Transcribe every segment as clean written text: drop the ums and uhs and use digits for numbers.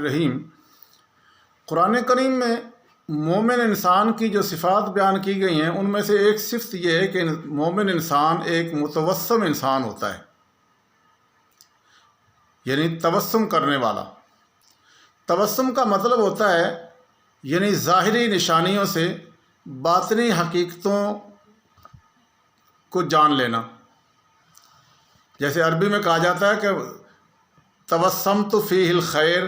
الرحیم۔ قرآن کریم میں مومن انسان کی جو صفات بیان کی گئی ہیں ان میں سے ایک صفت یہ ہے کہ مومن انسان ایک متوسم انسان ہوتا ہے، یعنی تبسم کرنے والا۔ تبسم کا مطلب ہوتا ہے یعنی ظاہری نشانیوں سے باطنی حقیقتوں کو جان لینا۔ جیسے عربی میں کہا جاتا ہے کہ تبسمت فیہ الخیر،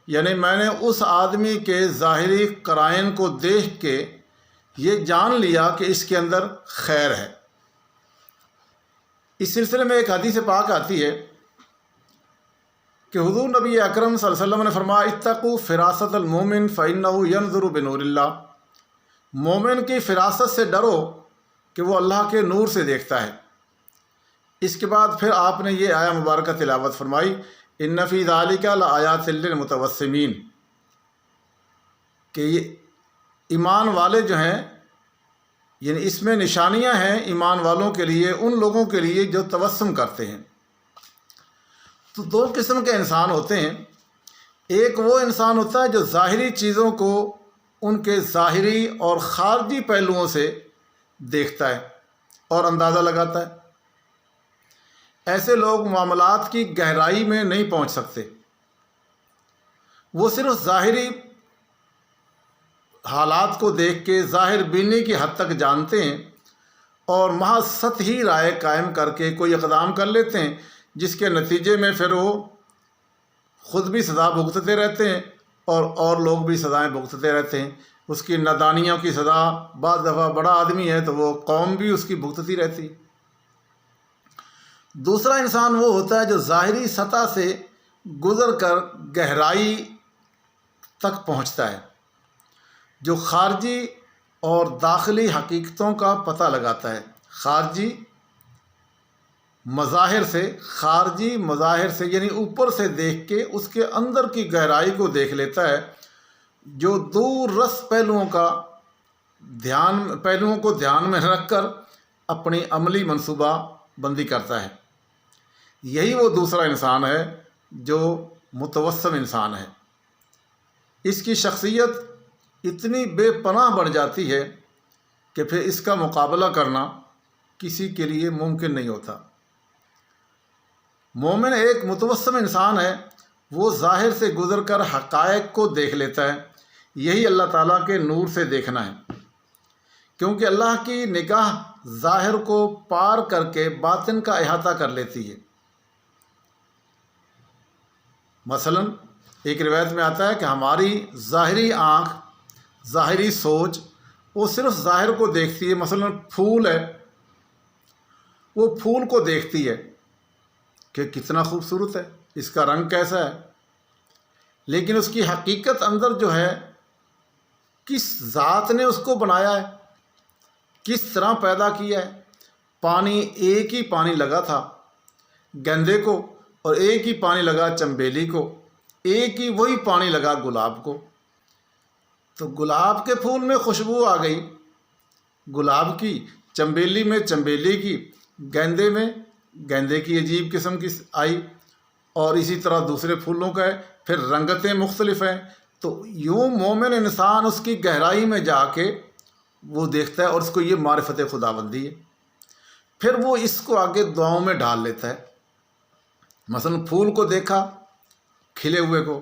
یعنی میں نے اس آدمی کے ظاہری قرائن کو دیکھ کے یہ جان لیا کہ اس کے اندر خیر ہے۔ اس سلسلے میں ایک حدیث پاک آتی ہے کہ حضور نبی اکرم صلی اللہ علیہ وسلم نے فرمایا اتقوا فراست المومن فإنہ ینظر بنور اللہ۔ مومن کی فراست سے ڈرو کہ وہ اللہ کے نور سے دیکھتا ہے۔ اس کے بعد پھر آپ نے یہ آیہ مبارکہ تلاوت فرمائی ان فی ذالک لآیات للمتوسمین، کہ یہ ایمان والے جو ہیں، یعنی اس میں نشانیاں ہیں ایمان والوں کے لیے، ان لوگوں کے لیے جو تبسم کرتے ہیں۔ تو دو قسم کے انسان ہوتے ہیں، ایک وہ انسان ہوتا ہے جو ظاہری چیزوں کو ان کے ظاہری اور خارجی پہلوؤں سے دیکھتا ہے اور اندازہ لگاتا ہے۔ ایسے لوگ معاملات کی گہرائی میں نہیں پہنچ سکتے، وہ صرف ظاہری حالات کو دیکھ کے ظاہر بینی کی حد تک جانتے ہیں اور محض سطحی رائے قائم کر کے کوئی اقدام کر لیتے ہیں، جس کے نتیجے میں پھر وہ خود بھی سزا بھگتتے رہتے ہیں اور لوگ بھی سزائیں بھگتتے رہتے ہیں۔ اس کی نادانیوں کی سزا، بعض دفعہ بڑا آدمی ہے تو وہ قوم بھی اس کی بھگتتی رہتی۔ دوسرا انسان وہ ہوتا ہے جو ظاہری سطح سے گزر کر گہرائی تک پہنچتا ہے، جو خارجی اور داخلی حقیقتوں کا پتہ لگاتا ہے۔ خارجی مظاہر سے یعنی اوپر سے دیکھ کے اس کے اندر کی گہرائی کو دیکھ لیتا ہے، جو دور رس پہلوؤں کو دھیان میں رکھ کر اپنی عملی منصوبہ بندی کرتا ہے۔ یہی وہ دوسرا انسان ہے جو متوسم انسان ہے۔ اس کی شخصیت اتنی بے پناہ بڑھ جاتی ہے کہ پھر اس کا مقابلہ کرنا کسی کے لیے ممکن نہیں ہوتا۔ مومن ایک متوسم انسان ہے، وہ ظاہر سے گزر کر حقائق کو دیکھ لیتا ہے۔ یہی اللہ تعالیٰ کے نور سے دیکھنا ہے، کیونکہ اللہ کی نگاہ ظاہر کو پار کر کے باطن کا احاطہ کر لیتی ہے۔ مثلا ایک روایت میں آتا ہے کہ ہماری ظاہری آنکھ، ظاہری سوچ وہ صرف ظاہر کو دیکھتی ہے۔ مثلا پھول ہے، وہ پھول کو دیکھتی ہے کہ کتنا خوبصورت ہے، اس کا رنگ کیسا ہے، لیکن اس کی حقیقت اندر جو ہے، کس ذات نے اس کو بنایا ہے، کس طرح پیدا کیا ہے۔ پانی، ایک ہی پانی لگا تھا گیندے کو اور ایک ہی پانی لگا چنبیلی کو، ایک ہی وہی پانی لگا گلاب کو۔ تو گلاب کے پھول میں خوشبو آ گئی گلاب کی، چنبیلی میں چنبیلی کی، گیندے میں گیندے کی عجیب قسم کی آئی، اور اسی طرح دوسرے پھولوں کا ہے، پھر رنگتیں مختلف ہیں۔ تو یوں مومن انسان اس کی گہرائی میں جا کے وہ دیکھتا ہے اور اس کو یہ معرفت خداوندی ہے، پھر وہ اس کو آگے دعاؤں میں ڈال لیتا ہے۔ مثلا پھول کو دیکھا، کھلے ہوئے کو،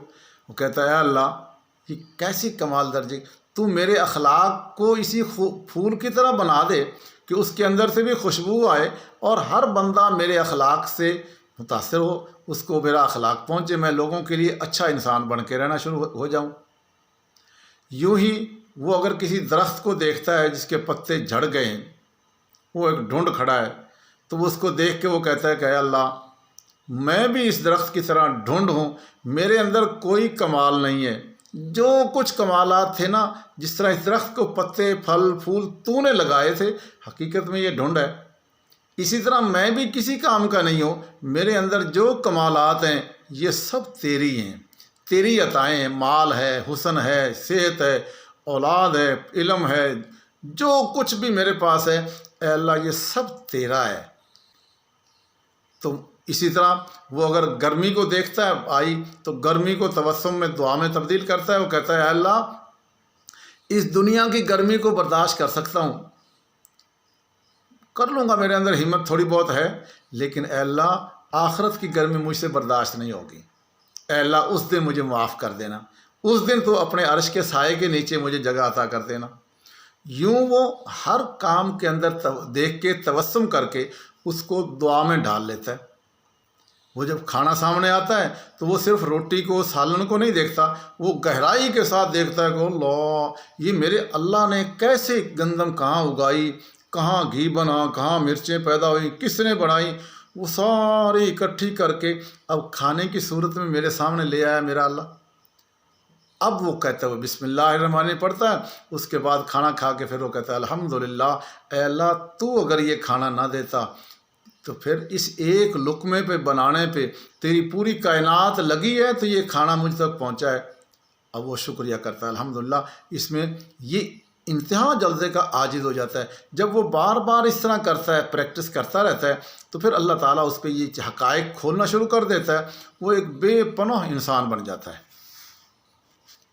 وہ کہتا ہے اے اللہ یہ کیسی کمال درجے، تو میرے اخلاق کو اسی پھول کی طرح بنا دے کہ اس کے اندر سے بھی خوشبو آئے اور ہر بندہ میرے اخلاق سے متاثر ہو، اس کو میرا اخلاق پہنچے، میں لوگوں کے لیے اچھا انسان بن کے رہنا شروع ہو جاؤں۔ یوں ہی وہ اگر کسی درخت کو دیکھتا ہے جس کے پتے جھڑ گئے ہیں، وہ ایک ڈھونڈ کھڑا ہے، تو وہ اس کو دیکھ کے وہ کہتا ہے کہ اے اللہ میں بھی اس درخت کی طرح ڈھونڈ ہوں، میرے اندر کوئی کمال نہیں ہے، جو کچھ کمالات تھے نا، جس طرح اس درخت کو پتے، پھل، پھول تو نے لگائے تھے، حقیقت میں یہ ڈھونڈ ہے، اسی طرح میں بھی کسی کام کا نہیں ہوں، میرے اندر جو کمالات ہیں یہ سب تیری ہیں، تیری عطائیں ہیں، مال ہے، حسن ہے، صحت ہے، اولاد ہے، علم ہے، جو کچھ بھی میرے پاس ہے اے اللہ یہ سب تیرا ہے۔ تو اسی طرح وہ اگر گرمی کو دیکھتا ہے آئی تو گرمی کو تبسم میں دعا میں تبدیل کرتا ہے. وہ کہتا ہے اے اللہ اس دنیا کی گرمی کو برداشت کر سکتا ہوں، کر لوں گا، میرے اندر ہمت تھوڑی بہت ہے، لیکن اے اللہ آخرت کی گرمی مجھ سے برداشت نہیں ہوگی. اے اللہ اس دن مجھے معاف کر دینا، اس دن تو اپنے عرش کے سائے کے نیچے مجھے جگہ عطا کر دینا. یوں وہ ہر کام کے اندر دیکھ کے تبسم کر کے اس کو دعا میں ڈال لیتا ہے. وہ جب کھانا سامنے آتا ہے تو وہ صرف روٹی کو سالن کو نہیں دیکھتا، وہ گہرائی کے ساتھ دیکھتا ہے کہ اللہ یہ میرے اللہ نے کیسے گندم کہاں اگائی، کہاں گھی بنا، کہاں مرچیں پیدا ہوئی، کس نے بڑھائی، وہ ساری اکٹھی کر کے اب کھانے کی صورت میں میرے سامنے لے آیا میرا اللہ. اب وہ کہتا ہے وہ بسم اللہ الرحمن الرحیم پڑھتا ہے، اس کے بعد کھانا کھا کے پھر وہ کہتا ہے الحمدللہ، اے اللہ تو اگر یہ کھانا نہ دیتا تو پھر اس ایک لقمے پہ بنانے پہ تیری پوری کائنات لگی ہے تو یہ کھانا مجھ تک پہنچا ہے. اب وہ شکریہ کرتا ہے الحمدللہ. اس میں یہ انتہا جلدے کا عاجز ہو جاتا ہے. جب وہ بار بار اس طرح کرتا ہے، پریکٹس کرتا رہتا ہے، تو پھر اللہ تعالیٰ اس پہ یہ حقائق کھولنا شروع کر دیتا ہے. وہ ایک بے پناہ انسان بن جاتا ہے.